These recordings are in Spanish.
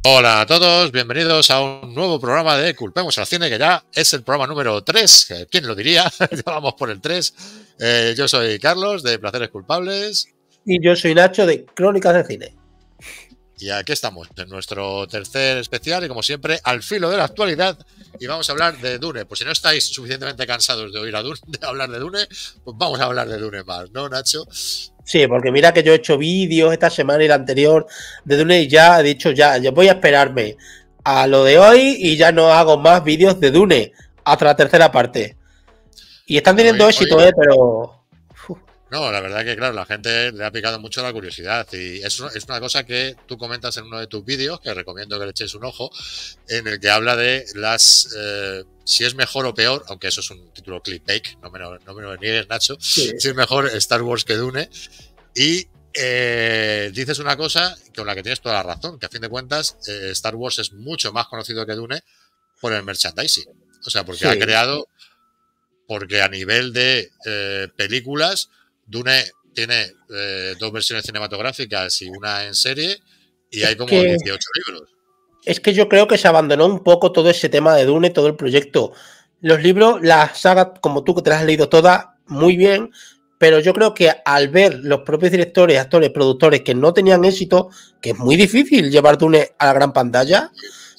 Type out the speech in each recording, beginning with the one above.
Hola a todos, bienvenidos a un nuevo programa de Culpemos al Cine, que ya es el programa número 3. ¿Quién lo diría? Ya vamos por el 3. Yo soy Carlos, de Placeres Culpables. Y yo soy Nacho, de Crónicas de Cine. Y aquí estamos, en nuestro tercer especial, y como siempre, al filo de la actualidad. Y vamos a hablar de Dune. Pues si no estáis suficientemente cansados de oír a Dune, de hablar de Dune, pues vamos a hablar de Dune más, ¿no, Nacho? Sí, porque mira que yo he hecho vídeos esta semana y la anterior de Dune y ya he dicho yo voy a esperarme a lo de hoy y ya no hago más vídeos de Dune hasta la tercera parte. Y están teniendo éxito, pero... No, la verdad que, claro, la gente le ha picado mucho la curiosidad y es una cosa que tú comentas en uno de tus vídeos, que recomiendo que le echéis un ojo, en el que habla de si es mejor o peor, aunque eso es un título clickbait, no me lo niegues, Nacho, Sí. si es mejor Star Wars que Dune. Y dices una cosa con la que tienes toda la razón, que a fin de cuentas Star Wars es mucho más conocido que Dune por el merchandising. O sea, porque porque a nivel de películas, Dune tiene dos versiones cinematográficas y una en serie, y hay como 18 libros. Es que yo creo que se abandonó un poco todo ese tema de Dune, todo el proyecto. Los libros, la saga, como tú que te las has leído todas, muy bien, pero yo creo que al ver los propios directores, actores, productores que no tenían éxito, que es muy difícil llevar Dune a la gran pantalla,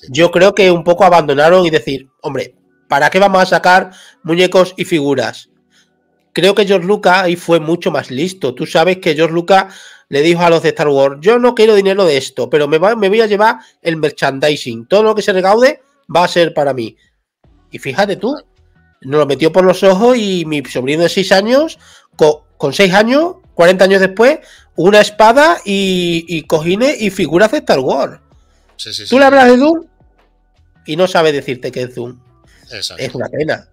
yo creo que un poco abandonaron y decir, hombre, ¿para qué vamos a sacar muñecos y figuras? Creo que George Lucas ahí fue mucho más listo. Tú sabes que George Lucas le dijo a los de Star Wars, yo no quiero dinero de esto, pero me voy a llevar el merchandising. Todo lo que se recaude va a ser para mí. Y fíjate tú, nos lo metió por los ojos y mi sobrino de 6 años, con 6 años, 40 años después, una espada y cojines y figuras de Star Wars. Tú le hablas de Doom y no sabe decirte que es Doom. Exacto. Es una pena.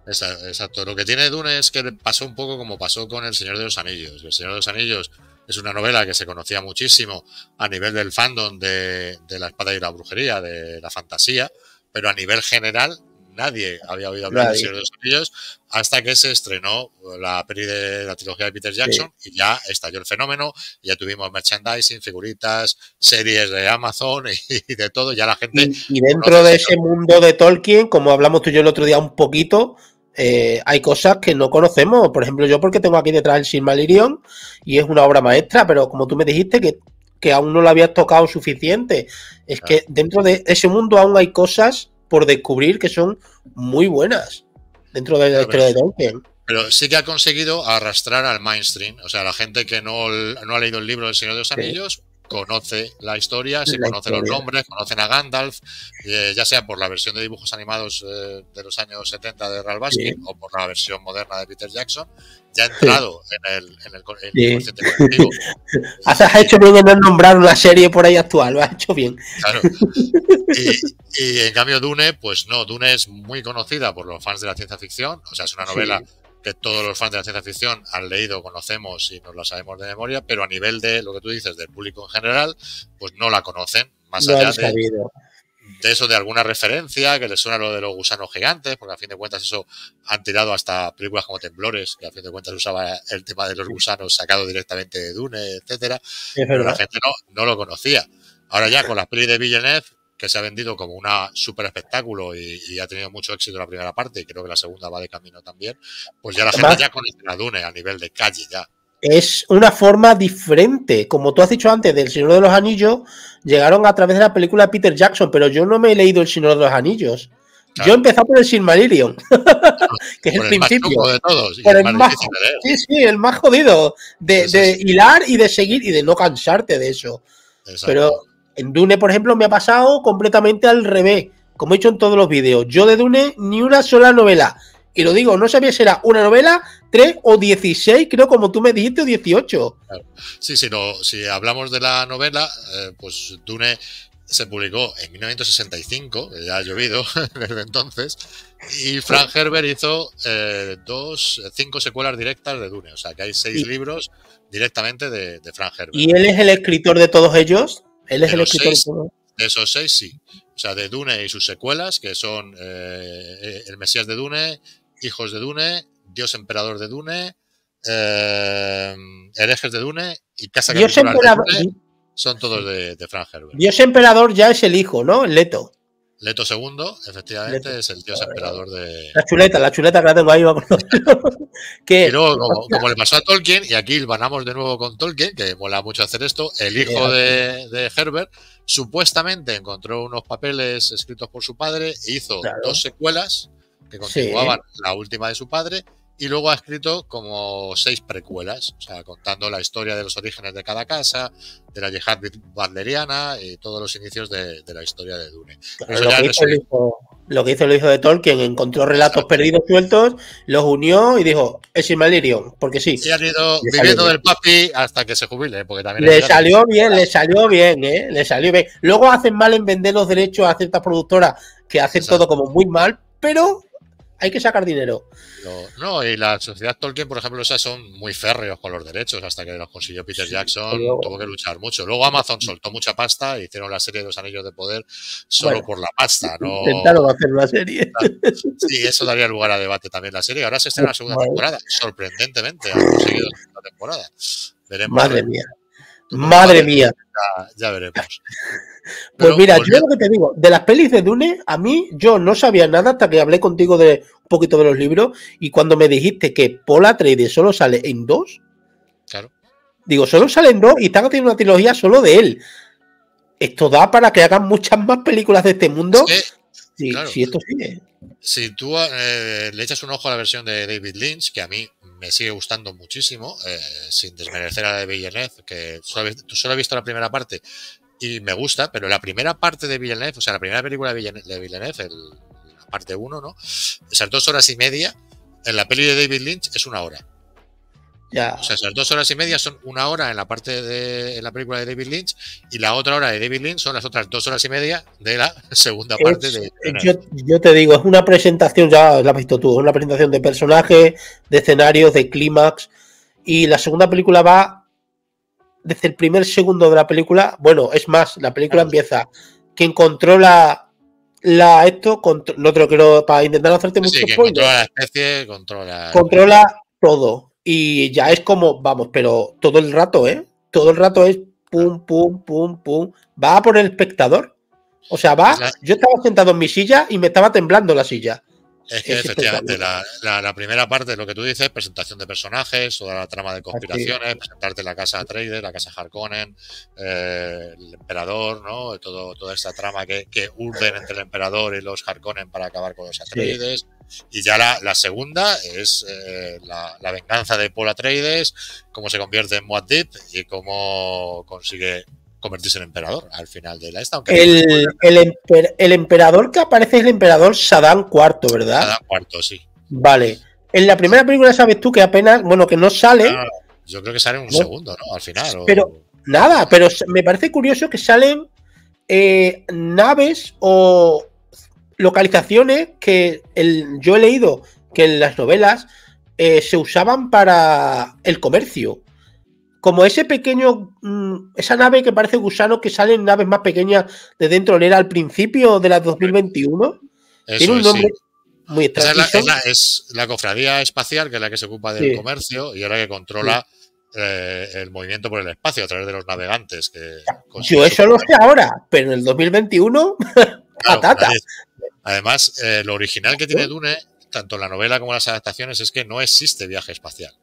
Exacto. Lo que tiene Dune es que pasó un poco como pasó con El Señor de los Anillos. El Señor de los Anillos es una novela que se conocía muchísimo a nivel del fandom de la espada y la brujería, de la fantasía, pero a nivel general nadie había oído hablar del Señor de los Anillos hasta que se estrenó la peli de la trilogía de Peter Jackson y ya estalló el fenómeno, ya tuvimos merchandising, figuritas, series de Amazon y de todo, ya la gente... Y dentro de ese mundo de Tolkien, como hablamos tú y yo el otro día un poquito, hay cosas que no conocemos. Por ejemplo, yo porque tengo aquí detrás el Silmarillion y es una obra maestra, pero como tú me dijiste que aún no la habías tocado suficiente, es que dentro de ese mundo aún hay cosas por descubrir que son muy buenas dentro de la historia de Tolkien. Pero sí que ha conseguido arrastrar al mainstream, o sea, la gente que no ha leído el libro del Señor de los Anillos conoce la historia, se conoce los nombres, conocen a Gandalf, ya sea por la versión de dibujos animados de los años 70 de Ralph Bakshi o por la versión moderna de Peter Jackson, ya ha entrado en el consciente colectivo. Has hecho bien en no nombrar una serie por ahí actual, lo has hecho bien. Claro. Y en cambio Dune, pues no, Dune es muy conocida por los fans de la ciencia ficción, o sea, es una novela que todos los fans de la ciencia ficción han leído, conocemos y nos la sabemos de memoria, pero a nivel de lo que tú dices, del público en general, pues no la conocen, más allá de eso, de alguna referencia, que les suena lo de los gusanos gigantes, porque a fin de cuentas eso han tirado hasta películas como Temblores, que a fin de cuentas usaba el tema de los gusanos sacado directamente de Dune, etcétera, pero la gente no lo conocía. Ahora ya con las pelis de Villeneuve, que se ha vendido como una super espectáculo y ha tenido mucho éxito la primera parte y creo que la segunda va de camino también, pues ya la gente ya conoce a Dune a nivel de calle ya. Es una forma diferente. Como tú has dicho antes del Señor de los Anillos, llegaron a través de la película de Peter Jackson, pero yo no me he leído El Señor de los Anillos. Claro. Yo he empezado por el Silmarillion, que es el principio. Más de todos, por el más, sí, el más jodido de hilar y de seguir y de no cansarte de eso. Exacto. Pero en Dune, por ejemplo, me ha pasado completamente al revés. Como he dicho en todos los vídeos, yo de Dune ni una sola novela. Y lo digo, no sabía si era una novela, 3 o 16, creo, como tú me dijiste, o 18. Claro. Sí, si hablamos de la novela, pues Dune se publicó en 1965, que ya ha llovido desde entonces, y Frank Herbert hizo 5 secuelas directas de Dune, o sea que hay 6 libros directamente de Frank Herbert. ¿Y él es el escritor de todos ellos? ¿Él es el escritor de todos? De esos 6, sí. O sea, de Dune y sus secuelas, que son El Mesías de Dune, Hijos de Dune, Dios Emperador de Dune, Herejes de Dune y Casa Capitular de Dune. son todos de Frank Herbert. Dios Emperador ya es el hijo, ¿no? El Leto. Leto II, efectivamente, Leto. es el dios emperador de... La chuleta que la tengo ahí. Y luego, como le pasó a Tolkien, y aquí vanamos de nuevo con Tolkien, que mola mucho hacer esto, el hijo de Herbert supuestamente encontró unos papeles escritos por su padre e hizo 2 secuelas que continuaban la última de su padre, y luego ha escrito como 6 precuelas, o sea, contando la historia de los orígenes de cada casa, de la yihad butleriana y todos los inicios de la historia de Dune. Claro, lo que hizo el hijo de Tolkien, encontró relatos perdidos sueltos, los unió y dijo, es Silmarillion, porque sí. Y han ido viviendo del papi hasta que se jubile, porque también le salió bien, le salió bien. Luego hacen mal en vender los derechos a ciertas productoras que hacen todo como muy mal, pero hay que sacar dinero. No, y la sociedad Tolkien, por ejemplo, esas son muy férreos con los derechos, hasta que los consiguió Peter Jackson, tuvo que luchar mucho. Luego Amazon soltó mucha pasta y hicieron la serie de los Anillos de Poder solo por la pasta. No... Intentaron hacer una serie. Sí, eso daría lugar a debate también la serie. Ahora se estrena la segunda temporada. Sorprendentemente han conseguido la segunda temporada. Veremos. Madre mía. Madre mía. Ya veremos. Pues pero, mira, yo lo que te digo, de las pelis de Dune, a mí yo no sabía nada hasta que hablé contigo de un poquito de los libros, y cuando me dijiste que Paul Atreides solo sale en 2, claro. Digo, solo sale en 2 y están haciendo una trilogía solo de él. Esto da para que hagan muchas más películas de este mundo. Sí, claro. Sí, esto sigue. Si tú le echas un ojo a la versión de David Lynch, que a mí me sigue gustando muchísimo, sin desmerecer a la de Villeneuve, que solo he visto la primera parte y me gusta, pero la primera parte de Villeneuve, o sea, la primera película de Villeneuve, la parte 1, ¿no? Esas 2 horas y media, en la peli de David Lynch es 1 hora. Ya. O sea, esas 2 horas y media son 1 hora en la la película de David Lynch, y la otra hora de David Lynch son las otras 2 horas y media de la segunda parte de yo te digo, es una presentación, ya la has visto tú, es una presentación de personajes, de escenarios, de clímax, y la segunda película va desde el primer segundo de la película. Bueno, es más, la película empieza quien controla no te lo quiero para intentar hacerte mucho spoiler. Controla la especie, controla todo. Y ya es como, vamos, pero todo el rato, todo el rato es pum, pum, pum, pum. Va por el espectador. O sea, yo estaba sentado en mi silla y me estaba temblando la silla. Es que efectivamente la primera parte, lo que tú dices, presentación de personajes, toda la trama de conspiraciones, presentarte la casa Atreides, la casa Harkonnen, el emperador, ¿no? Toda esta trama que urden entre el emperador y los Harkonnen para acabar con los Atreides. Y ya la segunda es la venganza de Paul Atreides, cómo se convierte en Muad'Dib y cómo consigue convertirse en emperador al final de la esta. Aunque el emperador que aparece es el emperador Saddam IV, ¿verdad? Saddam IV, sí. Vale. En la primera película sabes tú que apenas, bueno, que no sale. Yo creo que sale en un segundo, ¿no? Al final. Pero nada, pero me parece curioso que salen naves o localizaciones que yo he leído que en las novelas se usaban para el comercio. Como ese pequeño, esa nave que parece gusano, que salen naves más pequeñas de dentro, era al principio de la 2021. Tiene un nombre muy extraño. Es la cofradía espacial, que es la que se ocupa del comercio y es la que controla el movimiento por el espacio a través de los navegantes. Yo eso lo sé ahora, pero en el 2021, patata. Además, lo original que tiene Dune, tanto en la novela como en las adaptaciones, es que no existe viaje espacial.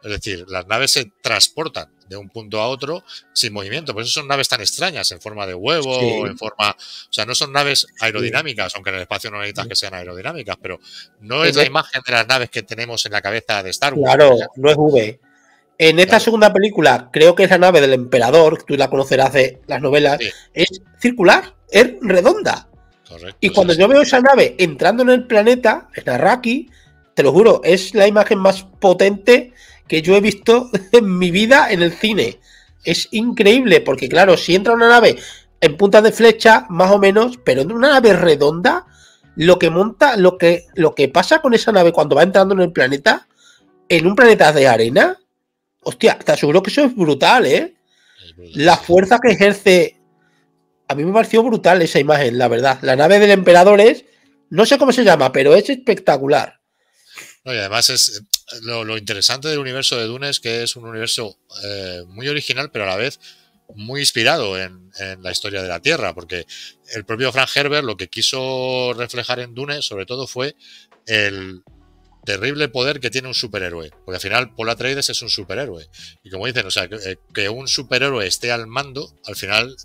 Es decir, las naves se transportan de un punto a otro sin movimiento. Por eso son naves tan extrañas, en forma de huevo, en forma... O sea, no son naves aerodinámicas, aunque en el espacio no necesitas que sean aerodinámicas, pero no es la imagen de las naves que tenemos en la cabeza de Star Wars. Claro, no es V. En esta segunda película, creo que es la nave del emperador, tú la conocerás de las novelas, es circular, es redonda. Correcto. Y cuando yo veo esa nave entrando en el planeta, en Arrakis, te lo juro, es la imagen más potente que yo he visto en mi vida en el cine. Es increíble, porque claro, si entra una nave en punta de flecha, más o menos, pero en una nave redonda, lo que pasa con esa nave cuando va entrando en el planeta, en un planeta de arena, hostia, te aseguro que eso es brutal, ¿eh? Es brutal. La fuerza que ejerce, a mí me pareció brutal esa imagen, la verdad. La nave del emperador no sé cómo se llama, pero es espectacular. No, y además es lo interesante del universo de Dune es que es un universo muy original, pero a la vez muy inspirado en la historia de la Tierra, porque el propio Frank Herbert lo que quiso reflejar en Dune, sobre todo, fue el terrible poder que tiene un superhéroe, porque al final Paul Atreides es un superhéroe, y como dicen, o sea, que un superhéroe esté al mando, al final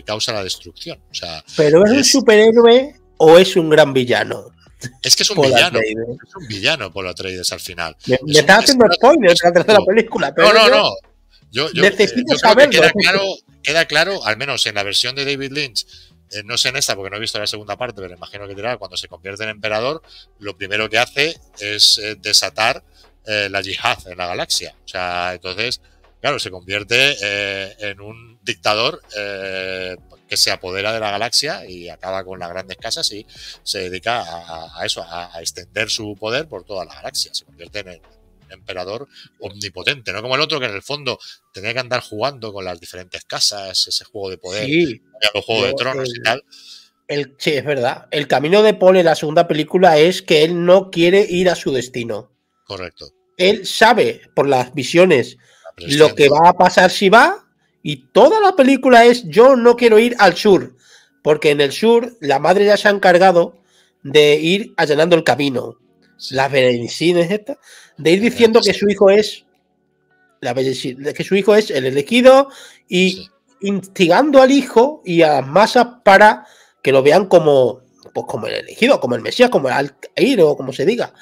causa la destrucción. O sea, ¿pero es un superhéroe o es un gran villano? Es que es un Paul villano. Atreides. Es un villano Paul Atreides al final. Me estás haciendo spoilers de la tercera película, pero no. Yo necesito creo que saberlo. queda claro, al menos en la versión de David Lynch, no sé en esta porque no he visto la segunda parte, pero imagino que dirá, cuando se convierte en emperador, lo primero que hace es desatar la yihad en la galaxia. O sea, entonces, claro, se convierte en un dictador que se apodera de la galaxia y acaba con las grandes casas y se dedica a eso, a extender su poder por toda la galaxia. Se convierte en el emperador omnipotente, no como el otro que en el fondo tenía que andar jugando con las diferentes casas, ese juego de poder, Sí, los juegos de tronos y tal. Sí, es verdad. El camino de Paul en la segunda película es que él no quiere ir a su destino. Correcto. Él sabe por las visiones lo que va a pasar si va, y toda la película es yo no quiero ir al sur, porque en el sur la madre ya se ha encargado de ir allanando el camino. Sí. Las berenicines estas, de ir diciendo que su hijo es el elegido y sí, instigando al hijo y a las masas para que lo vean como, pues, como el elegido, como el Mesías, como el Altair o como se diga.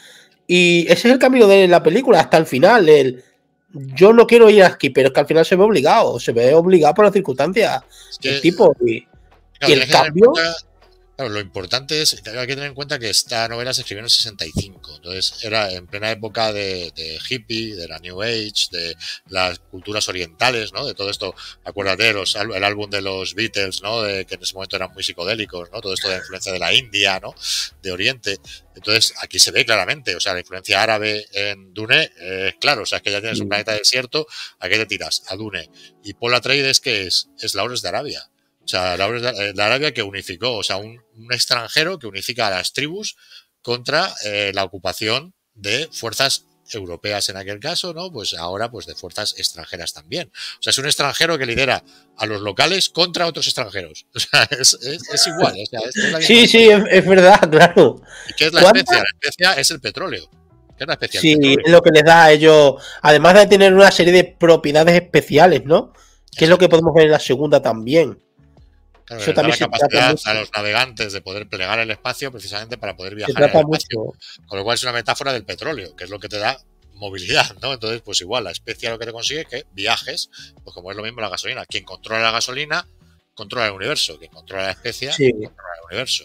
Y ese es el camino de la película hasta el final. Yo no quiero ir aquí, pero es que al final se ve obligado por las circunstancias. Es que, el tipo y el cambio. Claro, lo importante es que hay que tener en cuenta que esta novela se escribió en el 65, entonces era en plena época de hippie, de la New Age, de las culturas orientales, ¿no? De todo esto, acuérdate, el álbum de los Beatles, ¿no? Que en ese momento eran muy psicodélicos, ¿no? Todo esto de la influencia de la India, ¿no? De Oriente. Entonces, aquí se ve claramente, o sea, la influencia árabe en Dune, claro, o sea, es que ya tienes un planeta desierto, ¿a qué te tiras? A Dune. Y Paul Atreides, ¿qué es? Es Lawrence de Arabia. O sea, la Arabia que unificó, o sea, un extranjero que unifica a las tribus contra la ocupación de fuerzas europeas en aquel caso, ¿no? Pues ahora, pues de fuerzas extranjeras también. O sea, es un extranjero que lidera a los locales contra otros extranjeros. O sea, es igual. O sea, es la sí, es verdad, claro. ¿Y qué es la especia? La especia es el petróleo. ¿Qué es la especia? Sí, es lo que les da a ellos, además de tener una serie de propiedades especiales, ¿no? Que es lo que podemos ver en la segunda también. Claro, eso también da la capacidad a los navegantes de poder plegar el espacio precisamente para poder viajar en el espacio. Con lo cual es una metáfora del petróleo, que es lo que te da movilidad, ¿no? Entonces, pues igual, la especia lo que te consigue es que viajes, pues como es lo mismo la gasolina. Quien controla la gasolina, controla el universo. Quien controla la especia, controla el universo.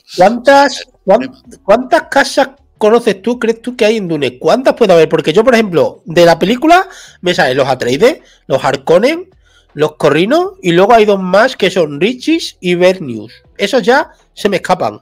¿Cuántas casas conoces tú, crees tú que hay en Dune? ¿Cuántas puede haber? Porque yo, por ejemplo, de la película me salen los Atreides, los Harkonnen, los Corrinos, y luego hay dos más que son Richies y Vernius. Esos ya se me escapan.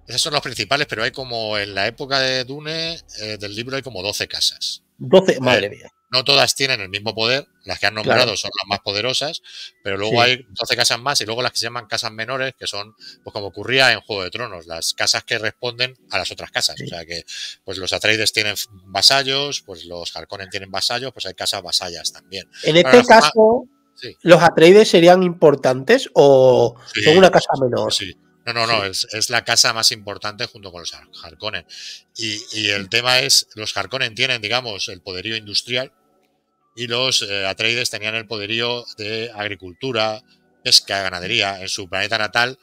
Esos son los principales, pero hay como en la época de Dune, del libro, hay como 12 casas. 12, madre mía. No todas tienen el mismo poder, las que han nombrado son las más poderosas, pero luego hay 12 casas más y luego las que se llaman casas menores, que son, pues como ocurría en Juego de Tronos, las casas que responden a las otras casas. O sea que, pues los Atreides tienen vasallos, pues los Harkonnen tienen vasallos, pues hay casas vasallas también. En este caso... Sí. ¿Los Atreides serían importantes o son una casa menor? Sí. No, es la casa más importante junto con los Harkonnen. Y el tema es, los Harkonnen tienen, digamos, el poderío industrial y los Atreides tenían el poderío de agricultura, pesca, ganadería. En su planeta natal,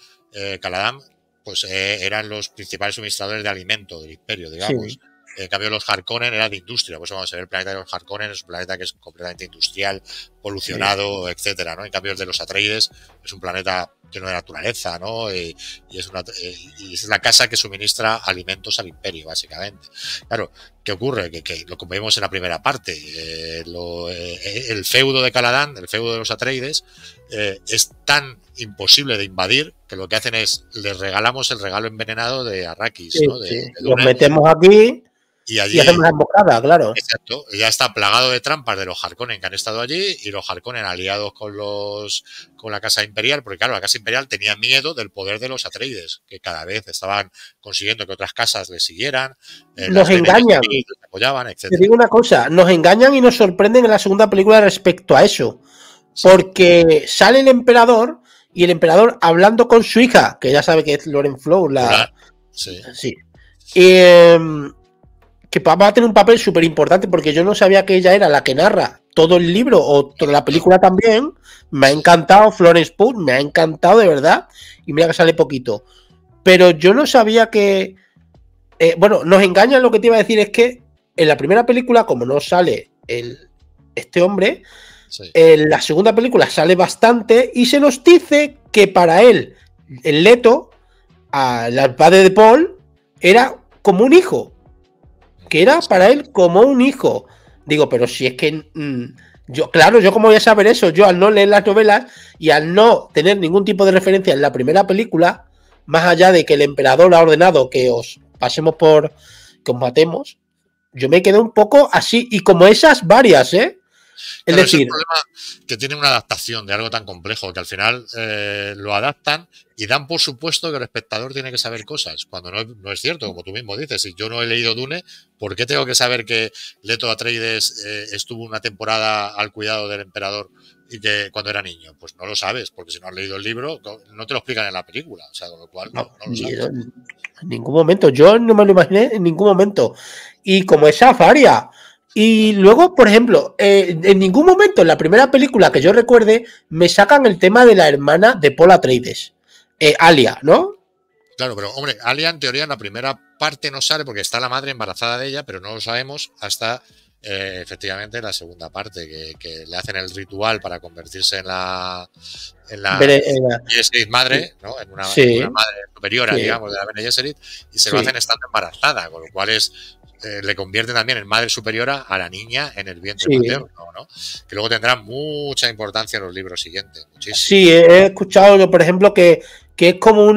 Caladan, pues eran los principales suministradores de alimento del imperio, digamos. Sí. En cambio, los Harkonnen eran de industria. Por eso cuando se ve el planeta de los Harkonnen es un planeta que es completamente industrial, polucionado, etcétera, ¿no? En cambio, el de los Atreides es un planeta lleno de naturaleza, ¿no? Y es la casa que suministra alimentos al imperio, básicamente. Claro, ¿qué ocurre? Que lo que vemos en la primera parte, el feudo de Caladan, el feudo de los Atreides, es tan imposible de invadir que lo que hacen es les regalamos el regalo envenenado de Arrakis, ¿no? Los metemos aquí y allí hacemos la emboscada, claro. Exacto, ya está plagado de trampas de los Harkonnen que han estado allí y los Harkonnen aliados con la Casa Imperial, porque claro, la Casa Imperial tenía miedo del poder de los Atreides, que cada vez estaban consiguiendo que otras casas les siguieran, nos engañan, les apoyaban, etc. Te digo una cosa, nos engañan y nos sorprenden en la segunda película respecto a eso. porque sale el emperador y el emperador hablando con su hija, que ya sabe que es Lauren Flow, sí. Que va a tener un papel súper importante, porque yo no sabía que ella era la que narra todo el libro o toda la película también. Me ha encantado Florence Pugh, me ha encantado de verdad, y mira que sale poquito. Pero yo no sabía que... bueno, nos engañan, lo que te iba a decir es que en la primera película, como no sale este hombre, en la segunda película sale bastante y se nos dice que para él, el Leto, al padre de Paul, era como un hijo. Que era para él como un hijo. Digo, pero si es que... yo cómo voy a saber eso, yo al no leer las novelas y al no tener ningún tipo de referencia en la primera película, más allá de que el emperador ha ordenado que os pasemos que os matemos, yo me quedé un poco así, y como esas varias, Es Claro, decir, es el problema que tiene una adaptación de algo tan complejo, que al final lo adaptan y dan por supuesto que el espectador tiene que saber cosas, cuando no es cierto, como tú mismo dices. Si yo no he leído Dune, ¿por qué tengo que saber que Leto Atreides estuvo una temporada al cuidado del emperador y que cuando era niño? Pues no lo sabes, porque si no has leído el libro, no te lo explican en la película, o sea, con lo cual no lo sabes. En ningún momento, yo no me lo imaginé en ningún momento. Y como esa faria. Y luego, por ejemplo, en ningún momento en la primera película que yo recuerde me sacan el tema de la hermana de Paul Atreides, Alia, ¿no? Claro, pero hombre, Alia en teoría en la primera parte no sale porque está la madre embarazada de ella, pero no lo sabemos hasta efectivamente la segunda parte, que le hacen el ritual para convertirse en la madre, ¿no? En una madre superiora, digamos, de la Bene Gesserit, y se lo hacen estando embarazada, con lo cual le convierten también en madre superiora a la niña en el vientre materno, ¿no? Que luego tendrá mucha importancia en los libros siguientes. Muchísimo. Sí, he escuchado yo, por ejemplo, que es como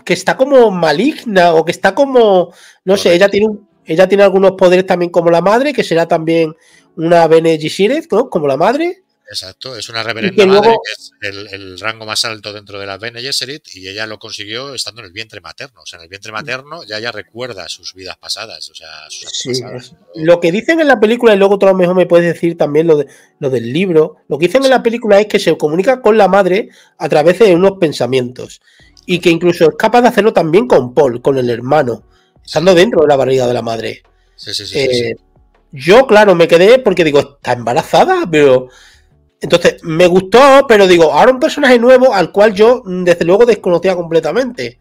que está como maligna, o que está como, no sé, ella tiene algunos poderes también como la madre, que será también una Bene Gesserit, ¿no? Como la madre. Exacto, es una reverenda madre, que es el rango más alto dentro de la Bene Gesserit, y ella lo consiguió estando en el vientre materno. O sea, en el vientre materno ya ella recuerda sus vidas pasadas, o sea, sus antepasadas. Lo que dicen en la película, y luego tú a lo mejor me puedes decir también lo del libro, lo que dicen en la película es que se comunica con la madre a través de unos pensamientos, y que incluso es capaz de hacerlo también con Paul, con el hermano, estando dentro de la barriga de la madre. Sí. Yo, claro, me quedé porque digo, está embarazada, pero... Entonces, me gustó, pero digo, ahora un personaje nuevo al cual yo, desde luego, desconocía completamente.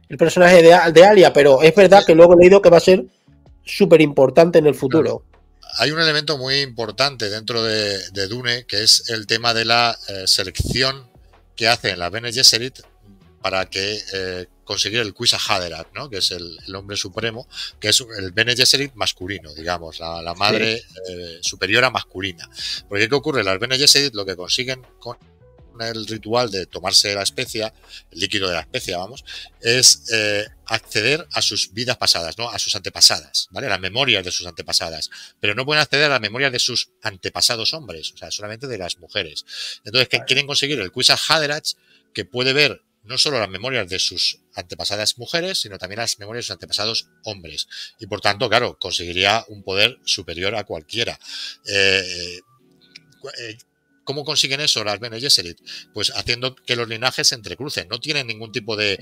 El personaje de Alia, pero es verdad que luego he leído que va a ser súper importante en el futuro. Hay un elemento muy importante dentro de Dune, que es el tema de la selección que hacen la Bene Gesserit para conseguir el Kwisatz Haderach, ¿no? Que es el hombre supremo, que es el Bene Gesserit masculino, digamos, la madre superiora masculina. Porque ¿qué ocurre? Las Bene Gesserit lo que consiguen con el ritual de tomarse la especia, el líquido de la especia, vamos, es acceder a sus vidas pasadas, ¿no? A sus antepasadas, ¿vale? Las memorias de sus antepasadas. Pero no pueden acceder a las memorias de sus antepasados hombres, o sea, solamente de las mujeres. Entonces, que quieren conseguir el Kwisatz Haderach, que puede ver no solo las memorias de sus antepasadas mujeres, sino también las memorias de sus antepasados hombres. Y por tanto, claro, conseguiría un poder superior a cualquiera. ¿Cómo consiguen eso las Bene Gesserit? Pues haciendo que los linajes se entrecrucen. No tienen ningún tipo de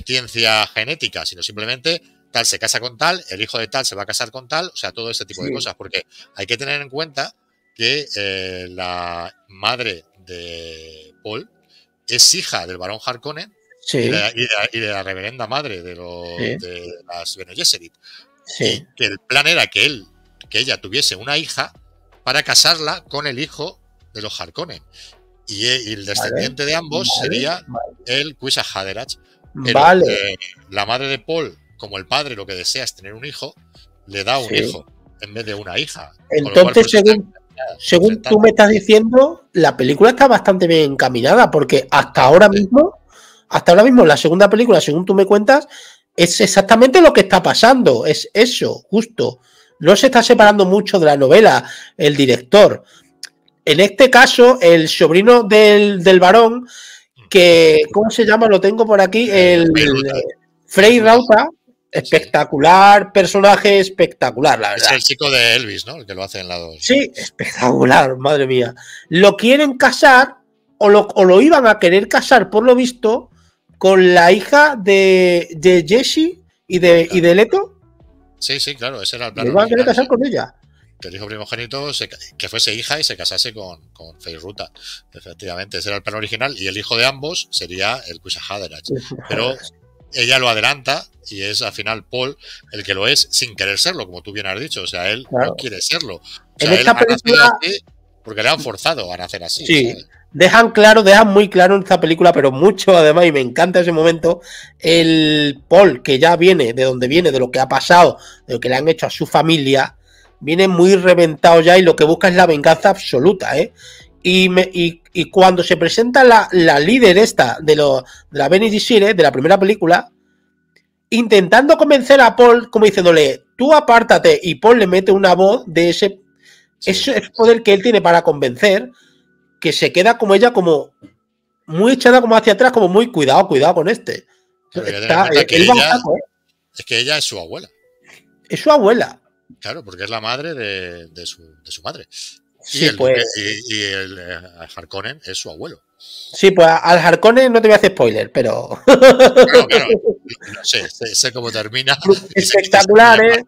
ciencia genética, sino simplemente tal se casa con tal, el hijo de tal se va a casar con tal, o sea, todo este tipo de cosas. Porque hay que tener en cuenta que la madre de Paul es hija del barón Harkonnen y de la reverenda madre de las Bene Gesserit. Y que el plan era que ella tuviese una hija para casarla con el hijo de los Harkonnen. Y el descendiente de ambos sería el Kwisatz Haderach. Pero la madre de Paul, como el padre lo que desea es tener un hijo, le da un hijo en vez de una hija. Entonces, según tú me estás diciendo, la película está bastante bien encaminada, porque hasta ahora mismo, la segunda película, según tú me cuentas, es exactamente lo que está pasando. Es eso, justo. No se está separando mucho de la novela el director. En este caso, el sobrino del varón, que, ¿cómo se llama? Lo tengo por aquí, Frey Rauta. Espectacular, personaje espectacular, la verdad. Es el chico de Elvis, ¿no? El que lo hace en la 2. Sí, espectacular, madre mía. Lo quieren casar o lo iban a querer casar, por lo visto, con la hija de Jesse y de Leto. Sí, sí, claro, ese era el plan. Lo iban a querer casar con ella. Que el hijo primogénito que fuese hija y se casase con Faye Ruta. Efectivamente, ese era el plan original. Y el hijo de ambos sería el Quizá Haderach. Pero ella lo adelanta y es al final Paul el que lo es sin querer serlo, como tú bien has dicho. O sea, él no quiere serlo. O sea, en esta película, así porque le han forzado a nacer así. Sí. ¿sabes? Dejan muy claro en esta película, pero mucho además, y me encanta ese momento, el Paul, que ya viene de donde viene, de lo que ha pasado, de lo que le han hecho a su familia, viene muy reventado ya y lo que busca es la venganza absoluta, ¿eh? Y cuando se presenta la líder esta de la Bene Gesserit, de la primera película, intentando convencer a Paul, como diciéndole, tú apártate, y Paul le mete una voz de ese poder que él tiene para convencer, que se queda como ella, como muy echada como hacia atrás, como muy cuidado con este. Claro, es que ella es su abuela. Es su abuela. Claro, porque es la madre de su madre. Sí, y el Harkonnen es su abuelo. Sí, pues al Harkonnen no te voy a hacer spoiler, pero... Claro, no sé cómo termina. Espectacular, ¿eh?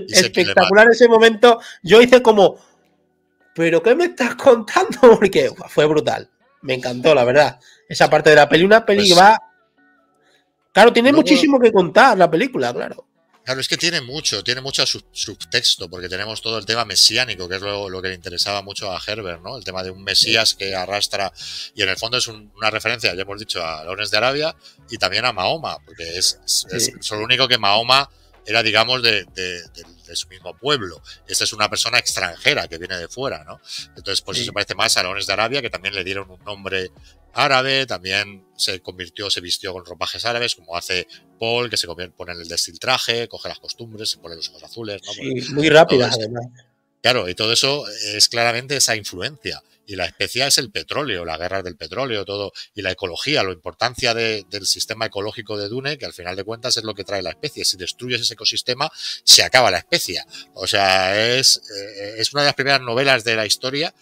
Espectacular ese momento. Yo hice como... ¿Pero qué me estás contando? Porque fue brutal. Me encantó, la verdad. Esa parte de la peli, una peli que va... Claro, tiene muchísimo que contar la película, claro. Claro, es que tiene mucho subtexto, porque tenemos todo el tema mesiánico, que es lo que le interesaba mucho a Herbert, ¿no? El tema de un mesías que arrastra, y en el fondo es una referencia, ya hemos dicho, a Lawrence de Arabia y también a Mahoma, porque es lo único que Mahoma era, digamos, de su mismo pueblo. Esta es una persona extranjera que viene de fuera, ¿no? Entonces, pues eso se parece más a Lawrence de Arabia, que también le dieron un nombre árabe, también se vistió con ropajes árabes, como hace Paul, que pone el destiltraje, coge las costumbres, se pone los ojos azules, ¿no? Sí, muy rápidas además. Claro, y todo eso es claramente esa influencia. Y la especia es el petróleo, la guerra del petróleo, todo, y la ecología, la importancia del sistema ecológico de Dune, que al final de cuentas es lo que trae la especie. Si destruyes ese ecosistema, se acaba la especie. O sea, es una de las primeras novelas de la historia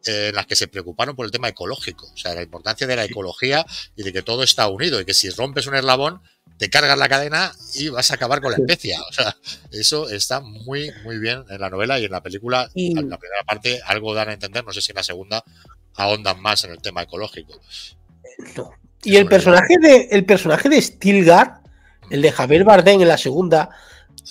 en las que se preocuparon por el tema ecológico, o sea, la importancia de la ecología y de que todo está unido y que si rompes un eslabón te cargas la cadena y vas a acabar con la especie. O sea, eso está muy, muy bien en la novela y en la película. En la primera parte algo dan a entender, no sé si en la segunda ahondan más en el tema ecológico. No. Y el personaje de Stilgar, el de Javier Bardem en la segunda,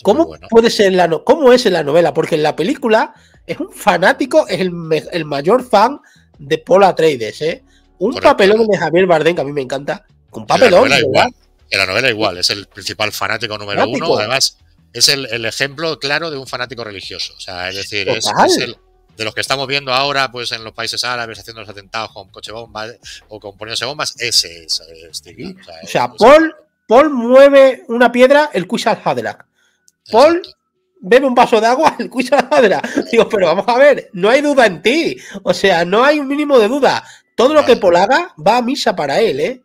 ¿cómo puede ser cómo es en la novela? Porque en la película es un fanático, es el mayor fan de Paul Atreides, ¿eh? Un papelón de Javier Bardem que a mí me encanta. Un papelón, en la novela igual, es el principal fanático número uno. Además, es el ejemplo claro de un fanático religioso. O sea, es decir, es de los que estamos viendo ahora, pues en los países árabes haciendo los atentados con coche bomba o con poniéndose bombas, ese es Stilgar. O sea, Paul mueve una piedra, el Quizá Haderach. Paul bebe un vaso de agua, el Quizá Haderach. Digo, pero vamos a ver, no hay duda en ti. O sea, no hay un mínimo de duda. Todo lo que Paul haga va a misa para él, ¿eh?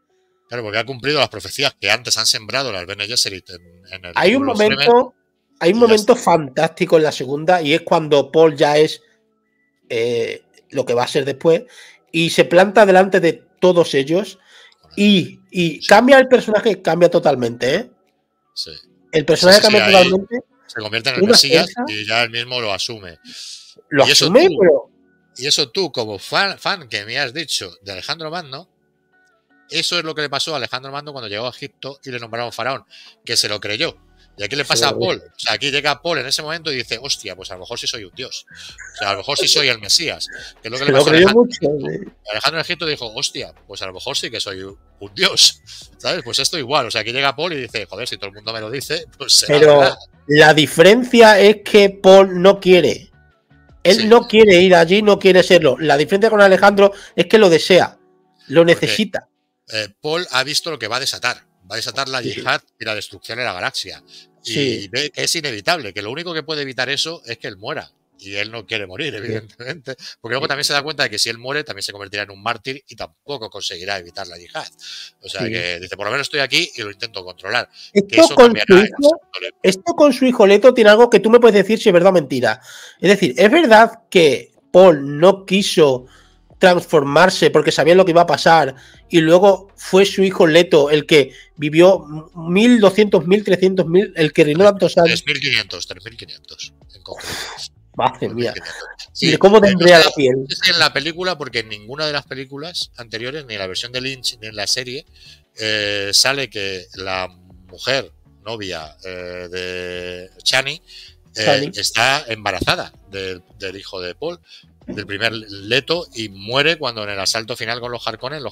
Claro, porque ha cumplido las profecías que antes han sembrado las Bene Gesserit en el Hay un momento fantástico en la segunda y es cuando Paul ya es lo que va a ser después y se planta delante de todos ellos y cambia el personaje, cambia totalmente, ¿eh? Sí. El personaje cambia totalmente. Se convierte en el Mesías y ya él mismo lo asume. Y eso tú, como fan que me has dicho de Alejandro Magno, eso es lo que le pasó a Alejandro Magno cuando llegó a Egipto y le nombraron faraón, que se lo creyó. Y aquí le pasa a Paul. O sea, aquí llega Paul en ese momento y dice, hostia, pues a lo mejor sí soy un dios. O sea, a lo mejor sí soy el Mesías. Que es lo que le pasó a Alejandro. Alejandro en Egipto dijo, hostia, pues a lo mejor sí que soy un dios. ¿Sabes? Pues esto igual. O sea, aquí llega Paul y dice, joder, si todo el mundo me lo dice, pues será verdad. La diferencia es que Paul no quiere. Él no quiere ir allí, no quiere serlo. La diferencia con Alejandro es que lo desea, lo necesita. Paul ha visto lo que va a desatar. Va a desatar la yihad y la destrucción de la galaxia. Y ve que es inevitable, que lo único que puede evitar eso es que él muera. Y él no quiere morir, evidentemente. Porque luego también se da cuenta de que si él muere, también se convertirá en un mártir y tampoco conseguirá evitar la yihad. O sea que dice, por lo menos estoy aquí y lo intento controlar. Esto con su hijo Leto tiene algo que tú me puedes decir si es verdad o mentira. Es decir, es verdad que Paul no quiso transformarse porque sabían lo que iba a pasar y luego fue su hijo Leto el que vivió 1200, 1300, el que reinó tantos años. 3500 en concreto. Madre mía. Sí, ¿Cómo tendría la piel? Es que en la película, porque en ninguna de las películas anteriores, ni en la versión de Lynch ni en la serie, sale que la mujer, novia de Chani, está embarazada del hijo de Paul, del primer Leto, y muere cuando en el asalto final con los Harkonnen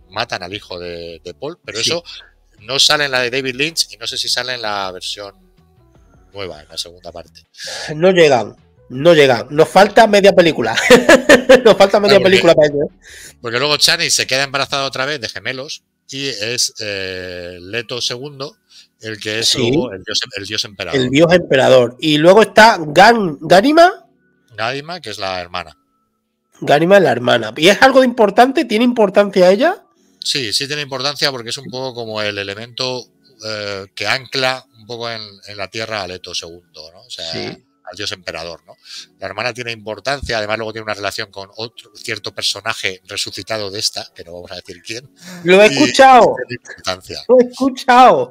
matan al hijo de Paul, pero eso no sale en la de David Lynch y no sé si sale en la versión nueva, en la segunda parte. No llegan. Nos falta media película. Nos falta media película para ello. Porque luego Chani se queda embarazada otra vez de gemelos y es Leto II el que es luego el dios emperador. El dios emperador. Y luego está Gánima. Gánima, que es la hermana. Gánima es la hermana. ¿Y es algo de importante? ¿Tiene importancia ella? Sí, sí tiene importancia porque es un poco como el elemento que ancla un poco en la tierra a Leto II, ¿no? O sea, al dios emperador, ¿no? La hermana tiene importancia, además luego tiene una relación con otro cierto personaje resucitado de esta, que no vamos a decir quién. Lo he escuchado. Lo he escuchado.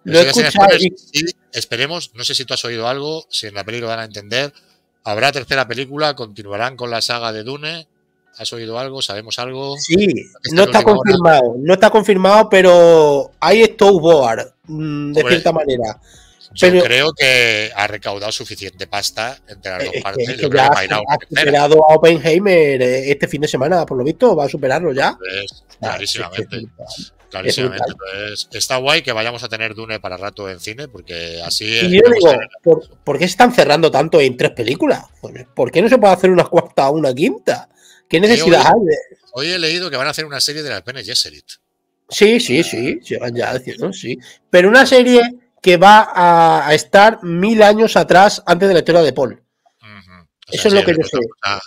Lo he escuchado. Y esperemos, no sé si tú has oído algo, si en la película van a entender, habrá tercera película, continuarán con la saga de Dune. ¿Has oído algo? ¿Sabemos algo? Sí, no está confirmado. No está confirmado, pero hay storyboard, de cierta manera. Yo creo que ha recaudado suficiente pasta entre las dos partes. Yo creo que ha superado a Oppenheimer este fin de semana, por lo visto, va a superarlo ya. Clarísimamente. Clarísimamente. Entonces, está guay que vayamos a tener Dune para rato en cine, porque así. Y yo digo, ¿por qué se están cerrando tanto en 3 películas? ¿Por qué no se puede hacer una cuarta o una quinta? ¿Qué necesidad hay? Hoy he leído que van a hacer una serie de las Bene Gesserit. Sí, llegan ya diciendo, sí. Pero una serie que va a estar 1000 años atrás antes de la historia de Paul. Eso es lo que yo sé.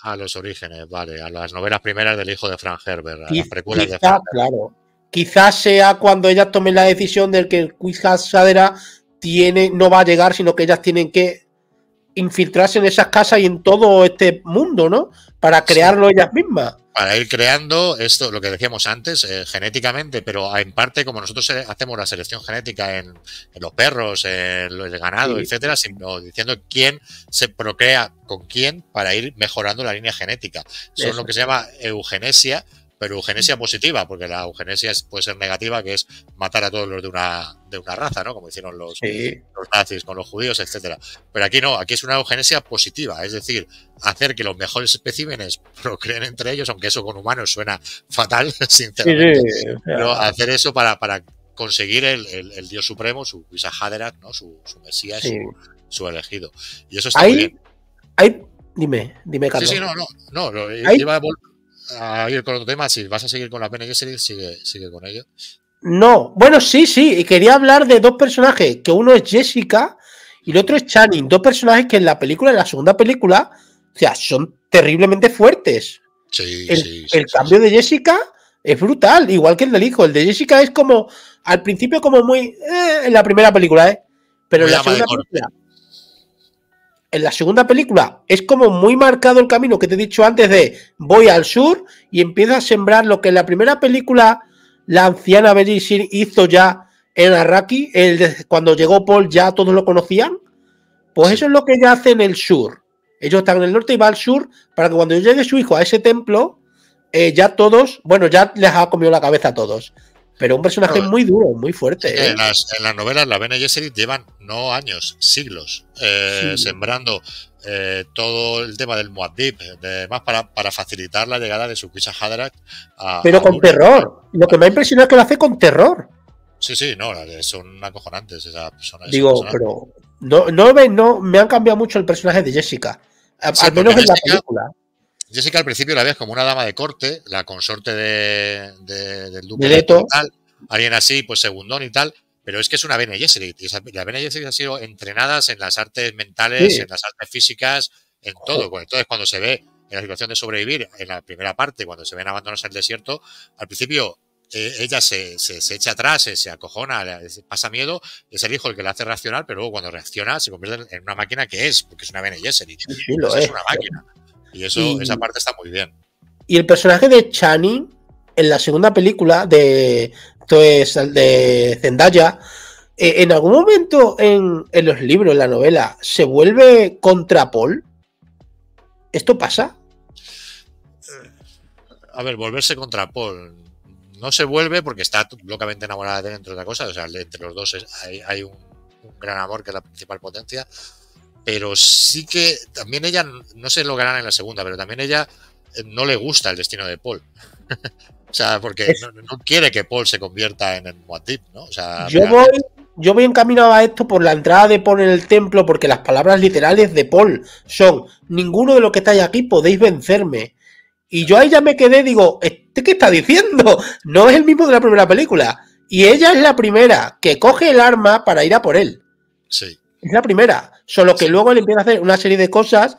A los orígenes, vale, a las novelas primeras del hijo de Frank Herbert, a las precuelas de Frank Herbert. Claro. Quizás sea cuando ellas tomen la decisión del que el Quizás no va a llegar, sino que ellas tienen que infiltrarse en esas casas y en todo este mundo, ¿no? Para crearlo ellas mismas. Para ir creando esto, lo que decíamos antes, genéticamente, pero en parte como nosotros hacemos la selección genética en los perros, en el ganado, etcétera, sino diciendo quién se procrea con quién para ir mejorando la línea genética. Eso es lo que se llama eugenesia, pero eugenesia positiva, porque la eugenesia puede ser negativa, que es matar a todos los de una raza, ¿no? Como hicieron los nazis con los judíos, etcétera. Pero aquí no, aquí es una eugenesia positiva, es decir, hacer que los mejores especímenes procreen entre ellos, aunque eso con humanos suena fatal, sinceramente. Pero hacer eso para conseguir el Dios Supremo, su Quizás, ¿no? Su Mesías, su elegido. Y eso está muy bien. Dime, Carlos. Sí, no. Iba a ir con otro tema. Si vas a seguir con la Bene Gesserit, sigue con ello. No, bueno, sí, y quería hablar de dos personajes, que uno es Jessica y el otro es Channing, dos personajes que en la segunda película, o sea, son terriblemente fuertes. El cambio de Jessica es brutal, igual que el del hijo. El de Jessica es como, al principio como muy, en la primera película, pero en la segunda película es como muy marcado el camino que te he dicho antes de voy al sur y empiezo a sembrar lo que en la primera película la anciana Bene Gesserit hizo ya en Arrakis, cuando llegó Paul ya todos lo conocían. Pues eso es lo que ella hace en el sur. Ellos están en el norte y va al sur para que cuando llegue su hijo a ese templo, ya todos, ya les ha comido la cabeza a todos. Pero un personaje muy duro, muy fuerte. En las novelas, la Bene Gesserit llevan no años, siglos, sembrando todo el tema del Muad'Dib, además para facilitar la llegada de su Quizás pero con terror. Lo que me ha impresionado es que lo hace con terror. Sí, no, son acojonantes esas personas. Digo, pero no me han cambiado mucho el personaje de Jessica. Al menos en la película. Jessica al principio la ves como una dama de corte, la consorte del duque de Leto, alguien así, pues segundón y tal, pero es que es una Bene Gesserit. Y la Bene Gesserit han sido entrenadas en las artes mentales, en las artes físicas, en todo. Entonces, cuando se ve en la situación de sobrevivir, en la primera parte, cuando se ven abandonados en el desierto, al principio ella se echa atrás, se acojona, pasa miedo, es el hijo el que la hace reaccionar, pero luego cuando reacciona se convierte en una máquina que es, porque es una Bene Gesserit. Lo es una máquina. Y eso, esa parte está muy bien. Y el personaje de Chani, en la segunda película de Zendaya, en algún momento en los libros, en la novela, ¿se vuelve contra Paul? ¿Esto pasa? A ver, volverse contra Paul. No se vuelve porque está locamente enamorada de él, entre otras cosas. O sea, entre los dos hay un gran amor que es la principal potencia. Pero sí que también ella, no sé lo que harán en la segunda, pero también ella no le gusta el destino de Paul. O sea, porque no quiere que Paul se convierta en el Muad'Dib, ¿no? O sea, yo voy encaminado a esto por la entrada de Paul en el templo, porque las palabras literales de Paul son: ninguno de los que estáis aquí podéis vencerme. Y yo ahí ya me quedé, digo, ¿este qué está diciendo? No es el mismo de la primera película. Y ella es la primera que coge el arma para ir a por él. Sí. Es la primera. Solo que luego él empieza a hacer una serie de cosas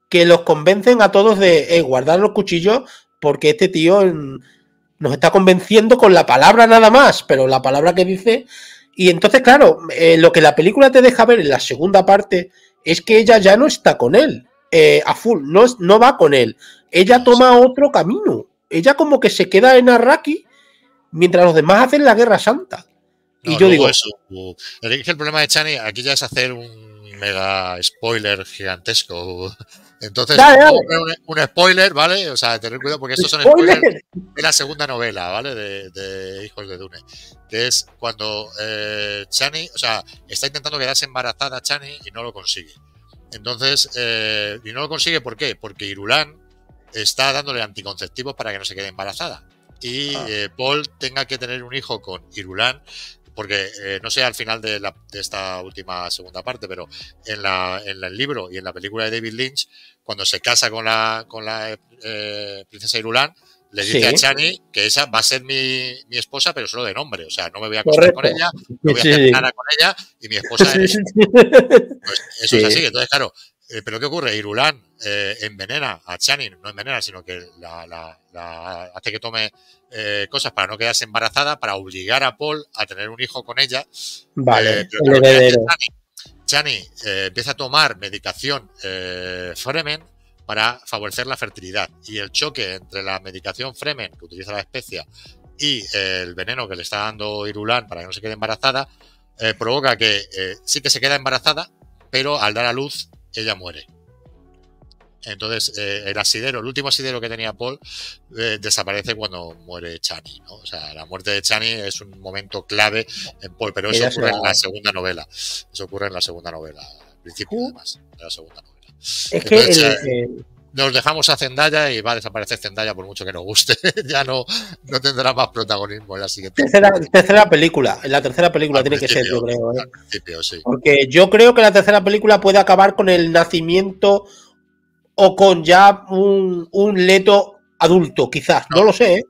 que los convencen a todos de guardar los cuchillos, porque este tío nos está convenciendo con la palabra nada más, pero la palabra que dice. Y entonces, claro, lo que la película te deja ver en la segunda parte es que ella ya no está con él a full, no va con él. Ella toma otro camino. Ella como que se queda en Arrakis mientras los demás hacen la Guerra Santa. No, y yo digo... eso, es que el problema de Chani aquí ya es hacer un mega spoiler gigantesco. Entonces, dale. Un spoiler, ¿vale? O sea, tener cuidado porque estos son spoilers de la segunda novela, ¿vale? De Hijos de Dune. Que es cuando Chani, o sea, está intentando quedarse embarazada Chani y no lo consigue. Entonces, y no lo consigue, ¿por qué? Porque Irulan está dándole anticonceptivos para que no se quede embarazada. Y Paul tenga que tener un hijo con Irulan, porque no sé al final de esta última segunda parte, pero en el libro y en la película de David Lynch, cuando se casa con la princesa Irulan, le dice a Chani que esa va a ser mi esposa, pero solo de nombre. O sea, no me voy a acostar con ella, no voy a hacer nada con ella, y mi esposa es... Pues eso es así. Entonces, claro, pero ¿qué ocurre? Irulan envenena a Chani, no envenena, sino que la hace que tome cosas para no quedarse embarazada, para obligar a Paul a tener un hijo con ella. Vale, pero Chani empieza a tomar medicación Fremen para favorecer la fertilidad. Y el choque entre la medicación Fremen, que utiliza la especia, y el veneno que le está dando Irulan para que no se quede embarazada, provoca que sí que se queda embarazada, pero al dar a luz ella muere. Entonces el último asidero que tenía Paul desaparece cuando muere Chani, ¿no? O sea, la muerte de Chani es un momento clave en Paul, pero eso ocurre en la segunda novela. Eso ocurre en la segunda novela, al principio además de la segunda novela. Es entonces, que nos dejamos a Zendaya y va a desaparecer Zendaya por mucho que nos guste. Ya no tendrá más protagonismo en la siguiente. Tercera película. En la tercera película tiene que ser, yo creo. Al principio, sí. Porque yo creo que la tercera película puede acabar con el nacimiento o con ya un Leto adulto, quizás. No lo sé.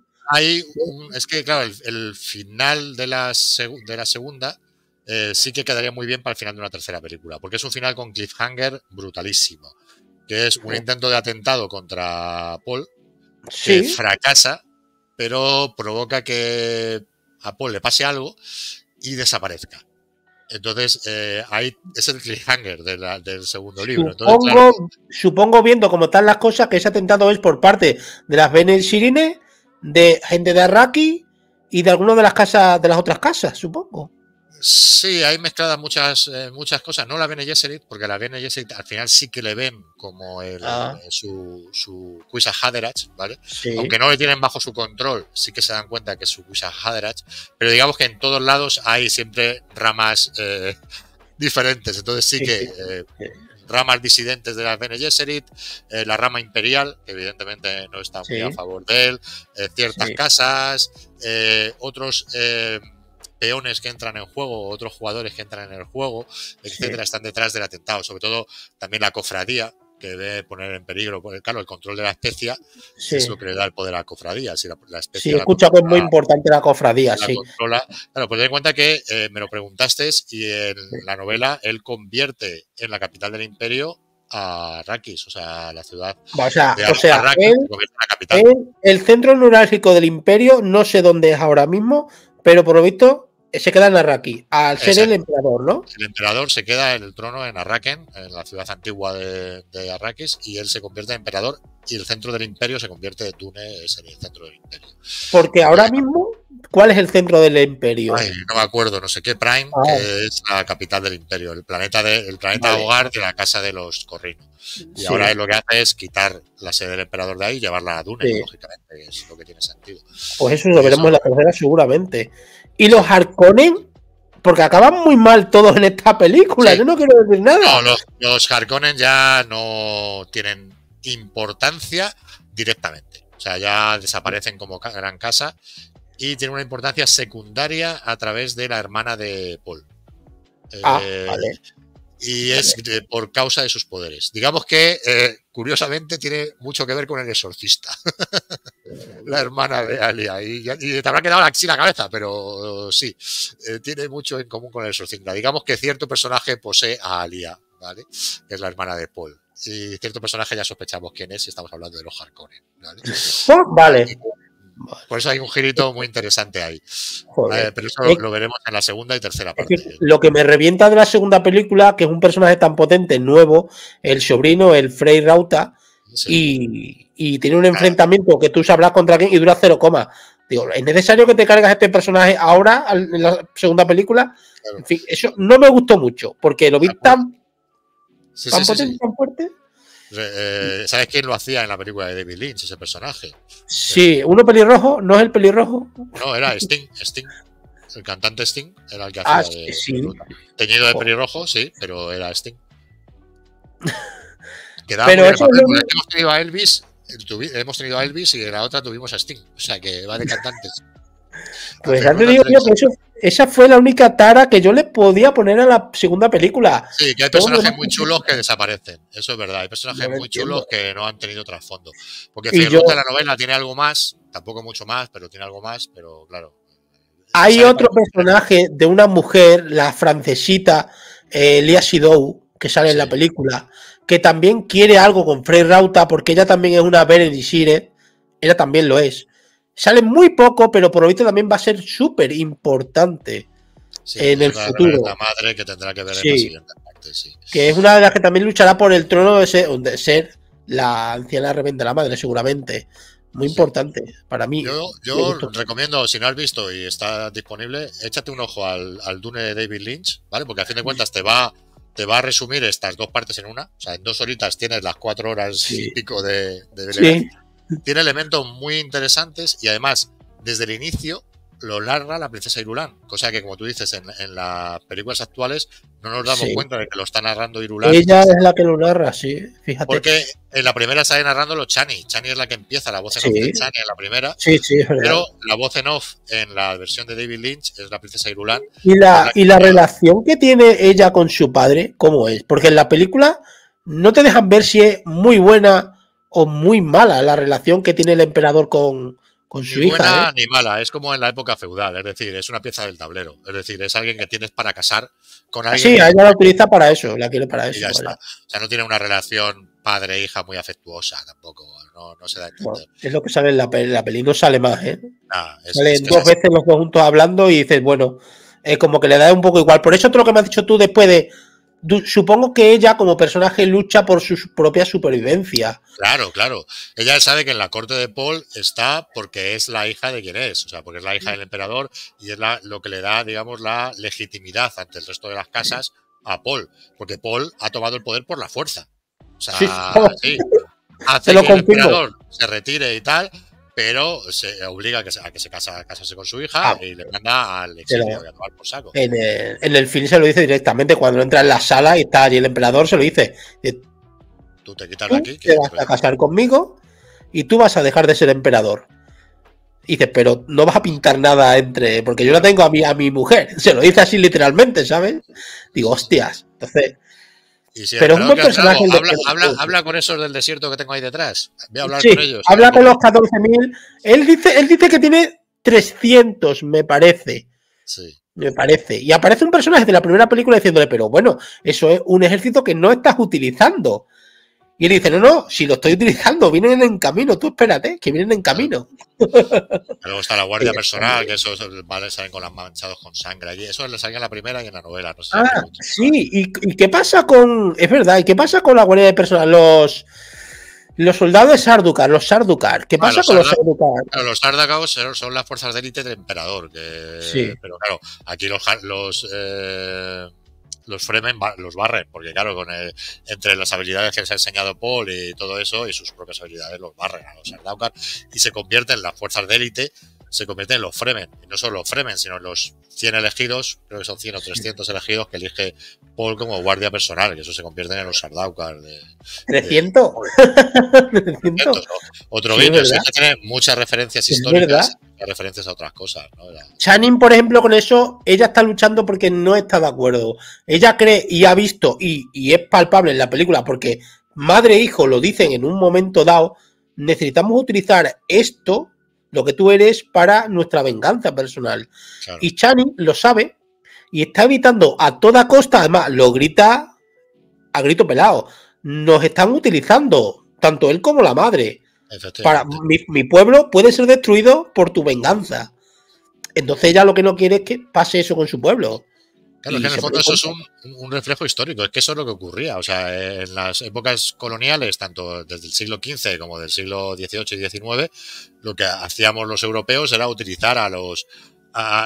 Es que, claro, el final de la segunda sí que quedaría muy bien para el final de una tercera película, porque es un final con cliffhanger brutalísimo, que es un intento de atentado contra Paul que fracasa, pero provoca que a Paul le pase algo y desaparezca. Entonces, ahí es el cliffhanger del segundo libro. Entonces, supongo, viendo cómo están las cosas, que ese atentado es por parte de las Bene Gesserit, de gente de Arrakis y de alguna de las casas, de las otras casas, supongo. Sí, hay mezcladas muchas cosas. No la Bene Gesserit, porque la Bene Gesserit al final sí que le ven como su Kwisatz Haderach, ¿vale? Sí. Aunque no le tienen bajo su control, sí que se dan cuenta que es su Kwisatz Haderach, pero digamos que en todos lados hay siempre ramas diferentes. Entonces sí que ramas disidentes de la Bene Gesserit, la rama imperial, que evidentemente no está muy a favor de él, ciertas casas, otros... peones que entran en juego, otros jugadores que entran en el juego, etcétera, están detrás del atentado. Sobre todo también la cofradía, que debe poner en peligro, porque claro, el control de la especia es lo que le da el poder a la cofradía. Si la especia escucha que es muy importante la cofradía, controla. Claro, pues ten en cuenta que me lo preguntaste y en la novela él convierte en la capital del imperio a Arrakis, o sea, la ciudad de Arrakis, el centro neurálgico del imperio, no sé dónde es ahora mismo, pero por lo visto se queda en Arrakis, al ser el Exacto. emperador, ¿no? El emperador se queda en el trono en Arraken, en la ciudad antigua de Arrakis, y él se convierte en emperador y el centro del imperio se convierte, Dune es el centro del imperio. Porque ahora mismo, ¿cuál es el centro del imperio? Ay, no me acuerdo, no sé qué, Prime, que es la capital del imperio, el planeta Vale. hogar de la casa de los Corrinos. Y Sí, ahora él lo que hace es quitar la sede del emperador de ahí y llevarla a Dune, sí. lógicamente, que es lo que tiene sentido. Pues eso Y lo veremos en la tercera seguramente. Y los Harkonnen, porque acaban muy mal todos en esta película, sí. yo no quiero decir nada. No, los Harkonnen ya no tienen importancia directamente. O sea, ya desaparecen como gran casa y tienen una importancia secundaria a través de la hermana de Paul. Vale. Y es por causa de sus poderes. Digamos que, curiosamente, tiene mucho que ver con el exorcista. La hermana de Alia. Y te habrá quedado así la cabeza, pero sí, tiene mucho en común con el exorcista. Digamos que cierto personaje posee a Alia, ¿vale? Que es la hermana de Paul. Y cierto personaje ya sospechamos quién es si estamos hablando de los Harkonnen, ¿vale? Vale. Por eso hay un girito muy interesante ahí. Pero eso lo veremos en la segunda y tercera parte. Es que lo que me revienta de la segunda película, que es un personaje tan potente, nuevo, el sobrino, el Frey Rauta, sí. y tiene un enfrentamiento que tú sabrás contra quién y dura 0, digo, ¿es necesario que te cargas este personaje ahora en la segunda película? Claro. En fin, eso no me gustó mucho, porque lo vi tan potente, tan fuerte. ¿Sabes quién lo hacía en la película de David Lynch, ese personaje? Sí, uno pelirrojo, ¿no es el pelirrojo? No, era Sting. El cantante Sting era el que hacía teñido de pelirrojo, sí, pero era Sting. Quedaba pero eso hemos tenido a Elvis y en la otra tuvimos a Sting, o sea que va de cantantes. Pues ya te digo yo que esa fue la única tara que yo le podía poner a la segunda película. Sí, que hay personajes muy chulos que desaparecen, eso es verdad. Hay personajes muy chulos que no han tenido trasfondo. Porque Feyruz de la novela tiene algo más, tampoco mucho más, pero tiene algo más, pero claro. Hay otro personaje de una mujer, la francesita Lia Seydoux, que sale en la película, que también quiere algo con Frey Rauta, porque ella también es una Bene Gesserit, ella también lo es. Sale muy poco, pero por lo visto también va a ser súper importante en el futuro. La madre que tendrá que ver en la siguiente parte, que es una de las que también luchará por el trono de ser la anciana rebelde de la madre, seguramente. Muy importante para mí. Yo recomiendo, si no has visto y está disponible, échate un ojo al Dune de David Lynch, ¿vale? Porque a fin de cuentas te va a resumir estas dos partes en una. O sea, en 2 horitas tienes las 4 horas y pico de Tiene elementos muy interesantes y además, desde el inicio, lo narra la princesa Irulan, cosa que, como tú dices, en las películas actuales no nos damos cuenta de que lo está narrando Irulan. Ella es la que lo narra, sí, fíjate. Porque en la primera sale narrando los Chani. Chani es la que empieza, la voz en off de Chani en la primera. Sí, es verdad. Pero la voz en off en la versión de David Lynch es la princesa Irulan. ¿Y la relación que tiene ella con su padre, cómo es? Porque en la película no te dejan ver si es muy buena o muy mala la relación que tiene el emperador con su hija. Ni buena ni mala, es como en la época feudal, es decir, es una pieza del tablero, es decir, es alguien que tienes para casar con alguien. Sí, ella la utiliza para eso, la quiere para eso. Ya está. O sea, no tiene una relación padre-hija muy afectuosa tampoco, no se da a entender. Bueno, es lo que sale en la peli, no sale más, ¿eh? Salen 2 veces los dos juntos hablando y dices, bueno, como que le da un poco igual. Por eso todo lo que me has dicho tú después de... Supongo que ella como personaje lucha por su propia supervivencia. Claro. Ella sabe que en la corte de Paul está porque es la hija de quien es, o sea, porque es la hija del emperador y es lo que le da, digamos, la legitimidad ante el resto de las casas a Paul, porque Paul ha tomado el poder por la fuerza. O sea, hace que el emperador se retire y tal, pero se obliga a que se casase con su hija y le manda al exilio a tomar por saco. En el film se lo dice directamente cuando entra en la sala y está allí el emperador, se lo dice. Tú te quitas de aquí. Te vas a casar conmigo y tú vas a dejar de ser emperador. Y dices, pero no vas a pintar nada entre... Porque yo la tengo a mi mujer. Se lo dice así literalmente, ¿sabes? Digo, hostias. Entonces... pero es un buen personaje. Habla con esos del desierto que tengo ahí detrás. Voy a hablar con ellos. Habla con los 14.000. Él dice que tiene 300, me parece. Sí. Me parece. Y aparece un personaje de la primera película diciéndole, pero bueno, eso es un ejército que no estás utilizando. Y él dice, no, si lo estoy utilizando, vienen en camino, tú espérate, que vienen en camino. Luego está la guardia personal, que esos vale, salen con las manchados con sangre allí. Eso le salen en la primera y en la novela. No sé sí, ¿y qué pasa con... Es verdad, ¿y qué pasa con la guardia de personal? Los soldados de Sardaukar, los Sardaukar. ¿Qué pasa con los Sardaukar? Claro, los Sardaukar son las fuerzas de élite del emperador. Sí. Pero claro, aquí los Fremen los barren, porque claro, entre las habilidades que les ha enseñado Paul y todo eso, y sus propias habilidades, los barren a los Sardaukar y se convierten en las fuerzas de élite, se convierten en los Fremen. Y no solo los Fremen, sino en los 100 elegidos, creo que son 100 o 300 elegidos que elige Paul como guardia personal, que eso se convierten en los Sardaukar. ¿300? 300, ¿no? Otro guiño, es que tiene muchas referencias históricas, referencias a otras cosas, ¿no? Channing, por ejemplo, con eso, ella está luchando porque no está de acuerdo. Ella cree y ha visto, y es palpable en la película, porque madre e hijo lo dicen en un momento dado, necesitamos utilizar esto, lo que tú eres, para nuestra venganza personal. Claro. Y Channing lo sabe y está evitando a toda costa, además lo grita a grito pelado, nos están utilizando, tanto él como la madre. Para mi pueblo puede ser destruido por tu venganza. Entonces ella lo que no quiere es que pase eso con su pueblo. Claro, que en el fondo eso es un reflejo histórico, es que eso es lo que ocurría. O sea, en las épocas coloniales, tanto desde el siglo XV como del siglo XVIII y XIX, lo que hacíamos los europeos era utilizar a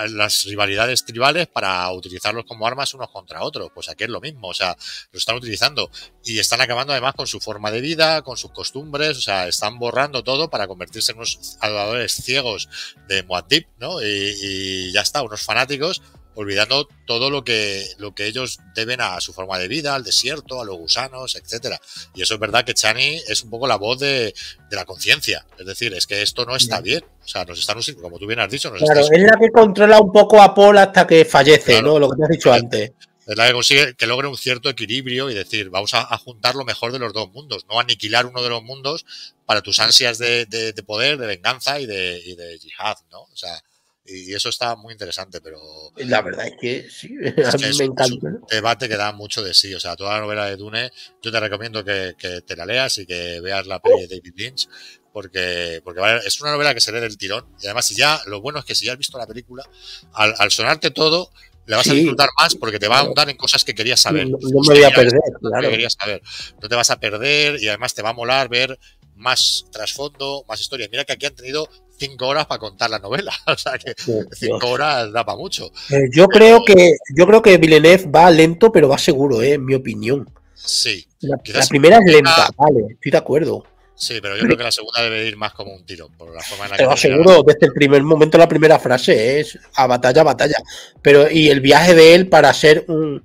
las rivalidades tribales para utilizarlos como armas unos contra otros. Pues aquí es lo mismo, o sea, lo están utilizando y están acabando además con su forma de vida, con sus costumbres, o sea, están borrando todo para convertirse en unos adoradores ciegos de Muad'Dib, ¿no? Y ya está, unos fanáticos, olvidando todo lo que ellos deben a su forma de vida, al desierto, a los gusanos, etcétera. Y eso es verdad que Chani es un poco la voz de la conciencia. Es decir, es que esto no está bien. O sea, nos están usando, como tú bien has dicho. Claro, es la que controla un poco a Paul hasta que fallece, claro, ¿no? Lo que te has dicho antes. Es la que consigue que logre un cierto equilibrio y decir, vamos a juntar lo mejor de los dos mundos, no aniquilar uno de los mundos para tus ansias de poder, de venganza y de yihad, ¿no? O sea, y eso está muy interesante, pero... La verdad es que sí, a mí me encanta. Es un debate que da mucho de sí, o sea, toda la novela de Dune, yo te recomiendo que te la leas y que veas la peli de David Lynch, porque vale, es una novela que se lee del tirón, y además lo bueno es que si ya has visto la película, al sonarte todo, le vas a disfrutar más porque te va a ahondar en cosas que querías saber. No me voy a perder, claro. Que querías saber. No te vas a perder y además te va a molar ver más trasfondo, más historia. Mira que aquí han tenido 5 horas para contar la novela, o sea que 5 horas da para mucho. Yo creo que Villeneuve va lento, pero va seguro, en mi opinión. Sí. La primera es lenta, vale, estoy de acuerdo. Sí, pero yo creo que la segunda debe ir más como un tiro, por la forma en la que... Te lo aseguro, desde el primer momento, la primera frase es a batalla. Pero, y el viaje de él para ser uno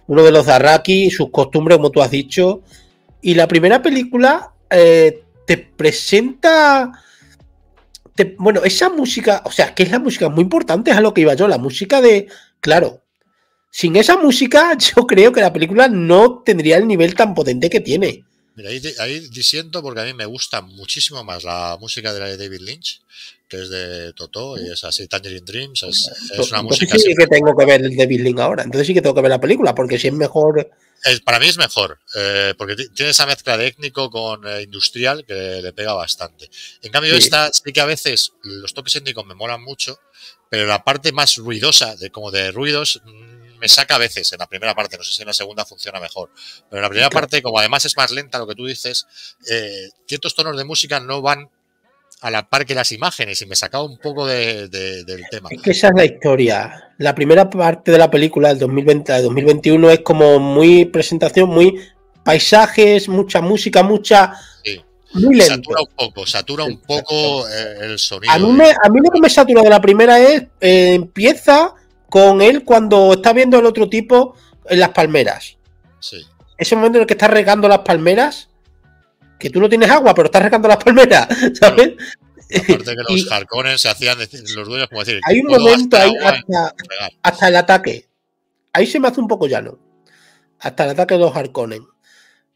de los Dothraki, sus costumbres, como tú has dicho. Y la primera película te presenta... bueno, esa música, o sea, que es la música muy importante, es a lo que iba yo, la música de... Claro, sin esa música yo creo que la película no tendría el nivel tan potente que tiene. Mira, ahí disiento porque a mí me gusta muchísimo más la música de la de David Lynch, que es de Totó y es así, Tangerine Dreams, es una música... Sí que tengo que ver el David Lynch ahora, entonces sí que tengo que ver la película, porque si es mejor... Para mí es mejor, porque tiene esa mezcla de étnico con industrial que le pega bastante. En cambio, esta sí que a veces los toques étnicos me molan mucho, pero la parte más ruidosa, como de ruidos... me saca a veces en la primera parte, no sé si en la segunda funciona mejor, pero en la primera parte, como además es más lenta lo que tú dices, ciertos tonos de música no van a la par que las imágenes y me sacaba un poco del tema. Es que esa es la historia. La primera parte de la película del 2020 al 2021 es como muy presentación, muy paisajes, mucha música, sí. Muy lento. Satura un poco el sonido. A mí lo que me satura de la primera es empieza con él cuando está viendo el otro tipo en las palmeras. Sí. Ese momento en el que está regando las palmeras, que tú no tienes agua, pero estás regando las palmeras, ¿sabes? Aparte que los Harkonnen se hacían los dueños como decir... Hay un momento ahí hasta el ataque. Ahí se me hace un poco llano. Hasta el ataque de los Harkonnen.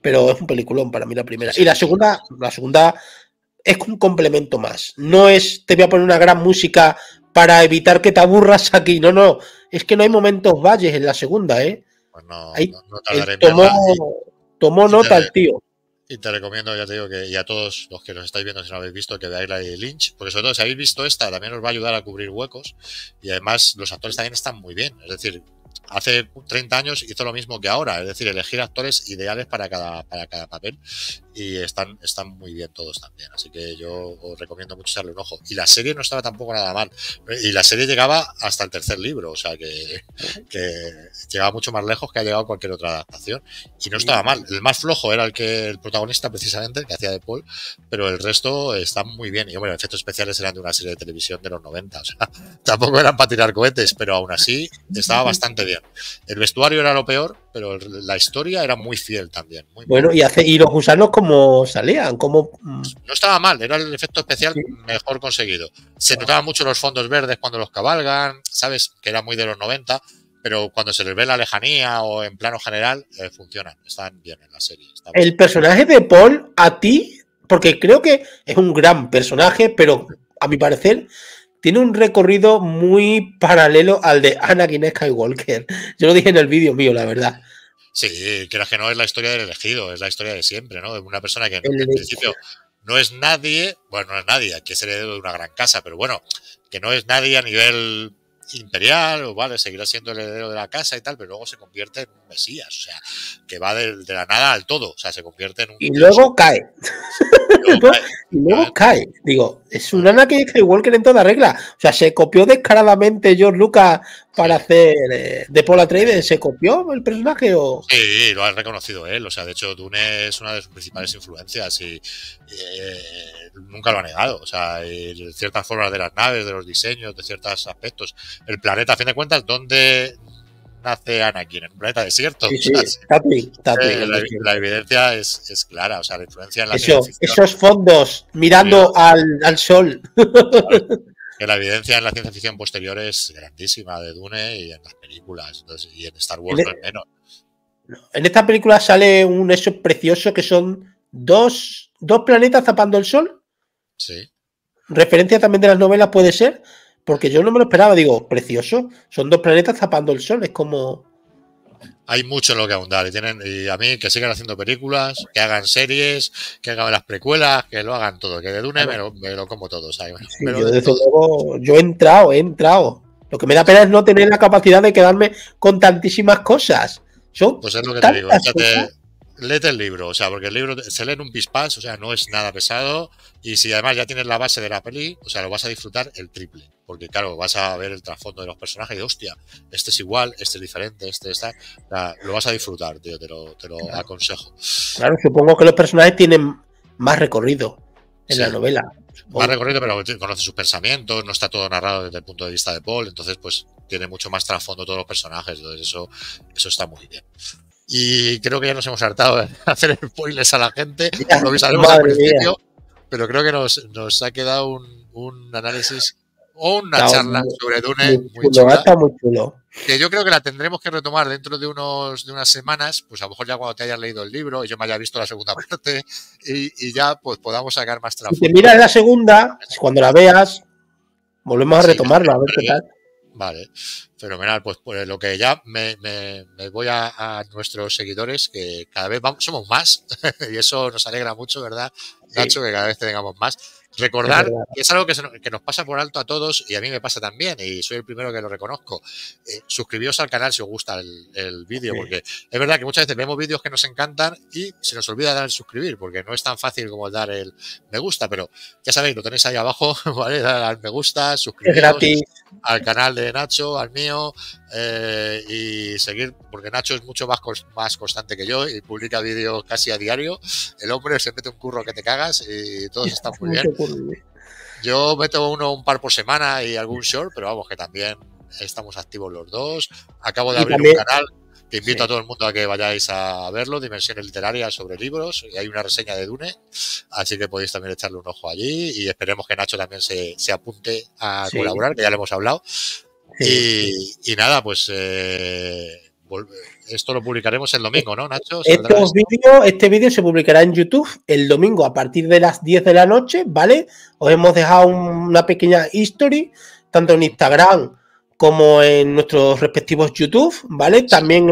Pero es un peliculón para mí la primera. Y la segunda es un complemento más. No es te voy a poner una gran música para evitar que te aburras aquí. No. Es que no hay momentos valles en la segunda, ¿eh? Pues no ahí, tardaré en tomó nota el tío. Y te recomiendo, ya te digo, que y a todos los que nos estáis viendo, si no habéis visto, que veáis la de Lynch, porque sobre todo si habéis visto esta, también os va a ayudar a cubrir huecos, y además los actores también están muy bien, es decir, hace 30 años hizo lo mismo que ahora, es decir, elegir actores ideales para cada papel, y están muy bien todos también, así que yo os recomiendo mucho echarle un ojo. Y la serie no estaba tampoco nada mal, y la serie llegaba hasta el tercer libro, o sea que llegaba mucho más lejos que ha llegado cualquier otra adaptación, y no estaba mal. El más flojo era el protagonista, precisamente, el que hacía de Paul, pero el resto está muy bien. Y bueno, efectos especiales eran de una serie de televisión de los 90, o sea, tampoco eran para tirar cohetes, pero aún así estaba bastante bien. El vestuario era lo peor, pero la historia era muy fiel también. Bueno, y los gusanos como salían, como... No estaba mal, era el efecto especial Sí. mejor conseguido. Se notaban mucho los fondos verdes cuando los cabalgan, sabes, que era muy de los 90, pero cuando se les ve la lejanía o en plano general, funcionan, están bien en la serie. El personaje de Paul, a ti, porque creo que es un gran personaje, pero a mi parecer tiene un recorrido muy paralelo al de Anakin Skywalker. Yo lo dije en el vídeo mío, la verdad. Sí, creas que no es la historia del elegido, es la historia de siempre, ¿no? De una persona que en El, principio no es nadie, bueno, no es nadie, que es heredero de una gran casa, pero bueno, que no es nadie a nivel imperial, o vale, seguirá siendo el heredero de la casa y tal, pero luego se convierte en un mesías, o sea, que va de la nada al todo, o sea, se convierte en un y dios. luego cae. Luego ¿No? cae, Y luego cae. Digo, es un Anakin Skywalker en toda regla. O sea, se copió descaradamente George Lucas para hacer de Paul Atreides. ¿Se copió el personaje o...? Sí, lo ha reconocido él. O sea, de hecho, Dune es una de sus principales influencias y nunca lo ha negado. O sea, y ciertas formas de las naves, de los diseños, de ciertos aspectos. El planeta, a fin de cuentas, ¿dónde nace Anakin? En un planeta desierto. Sí, O sí, sea, Tatooine. la evidencia es clara. O sea, la influencia en la Eso, ciencia ficción. esos fondos mirando al sol. Claro, que la evidencia en la ciencia ficción posterior es grandísima de Dune y en las películas. Entonces, y en Star Wars no es menos. En esta película sale un eso precioso que son dos planetas tapando el sol. Sí. Referencia también de las novelas puede ser, porque yo no me lo esperaba. Digo, precioso. Son dos planetas tapando el sol. Es como... Hay mucho en lo que ahondar y a mí que sigan haciendo películas, que hagan series, que hagan las precuelas, que lo hagan todo, que de Dune me lo como todo, ¿sabes? Sí, yo desde luego, yo he entrado. Lo que me da pena es no tener la capacidad de quedarme con tantísimas cosas. Pues es lo que te digo, léete el libro, o sea, porque el libro se lee en un pispás, o sea, no es nada pesado, y si además ya tienes la base de la peli, o sea, lo vas a disfrutar el triple, porque claro, vas a ver el trasfondo de los personajes y hostia, este es igual, este es diferente, este está, o sea, lo vas a disfrutar, tío, te lo aconsejo. Claro, supongo que los personajes tienen más recorrido en la novela. Más recorrido, pero conoce sus pensamientos, no está todo narrado desde el punto de vista de Paul, entonces pues tiene mucho más trasfondo todos los personajes, entonces eso está muy bien. Y creo que ya nos hemos hartado de hacer spoilers a la gente, lo avisaremos al principio, pero creo que nos ha quedado un análisis o una charla sobre Dune muy chula. Está muy chulo. Que yo creo que la tendremos que retomar dentro de unas semanas, pues a lo mejor ya cuando te hayas leído el libro y yo me haya visto la segunda parte y ya pues podamos sacar más trasfondo. Si te miras la segunda, cuando la veas, volvemos a retomarlo, a ver qué tal. Vale, fenomenal. Pues lo que ya me voy a nuestros seguidores, que cada vez somos más, y eso nos alegra mucho, ¿verdad, Nacho? Sí. Que cada vez tengamos más. Recordar que es algo que nos pasa por alto a todos y a mí me pasa también, y soy el primero que lo reconozco. Suscribíos al canal si os gusta el vídeo, porque es verdad que muchas veces vemos vídeos que nos encantan y se nos olvida dar el suscribir, porque no es tan fácil como dar el me gusta, pero ya sabéis, lo tenéis ahí abajo, ¿vale? Dar al me gusta, suscribiros al canal de Nacho, al mío, y seguir, porque Nacho es mucho más constante que yo y publica vídeos casi a diario. El hombre se mete un curro que te cagas y todos están muy bien. Yo meto un par por semana y algún short, pero vamos, que también estamos activos los dos. Acabo de abrir un canal que invito a todo el mundo a que vayáis a verlo, Dimensiones Literarias sobre libros, y hay una reseña de Dune, así que podéis también echarle un ojo allí y esperemos que Nacho también se apunte a colaborar, que ya le hemos hablado. Y nada, pues esto lo publicaremos el domingo, ¿no, Nacho? Este vídeo se publicará en YouTube el domingo a partir de las 10 de la noche, ¿vale? Os hemos dejado una pequeña history, tanto en Instagram como en nuestros respectivos YouTube, ¿vale? También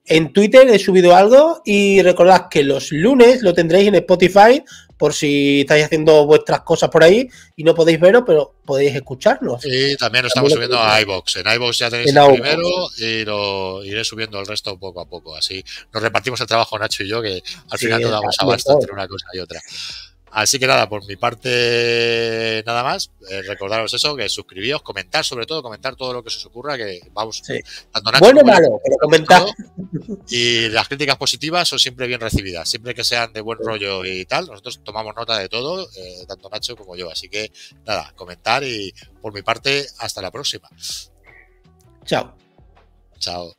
En Twitter he subido algo y recordad que los lunes lo tendréis en Spotify por si estáis haciendo vuestras cosas por ahí y no podéis verlo, pero podéis escucharnos. Y también lo estamos subiendo a iVoox. En iVoox ya tenéis En el iVoox. primero y lo iré subiendo el resto poco a poco. Así nos repartimos el trabajo, Nacho y yo, que al final no damos abasto entre una cosa y otra. Así que nada, por mi parte nada más. Recordaros eso, que suscribíos, comentar, sobre todo, comentar todo lo que se os ocurra, que vamos, tanto Nacho bueno o malo, pero comentar. Y las críticas positivas son siempre bien recibidas, siempre que sean de buen rollo y tal. Nosotros tomamos nota de todo, tanto Nacho como yo. Así que nada, comentar y por mi parte, hasta la próxima. Chao. Chao.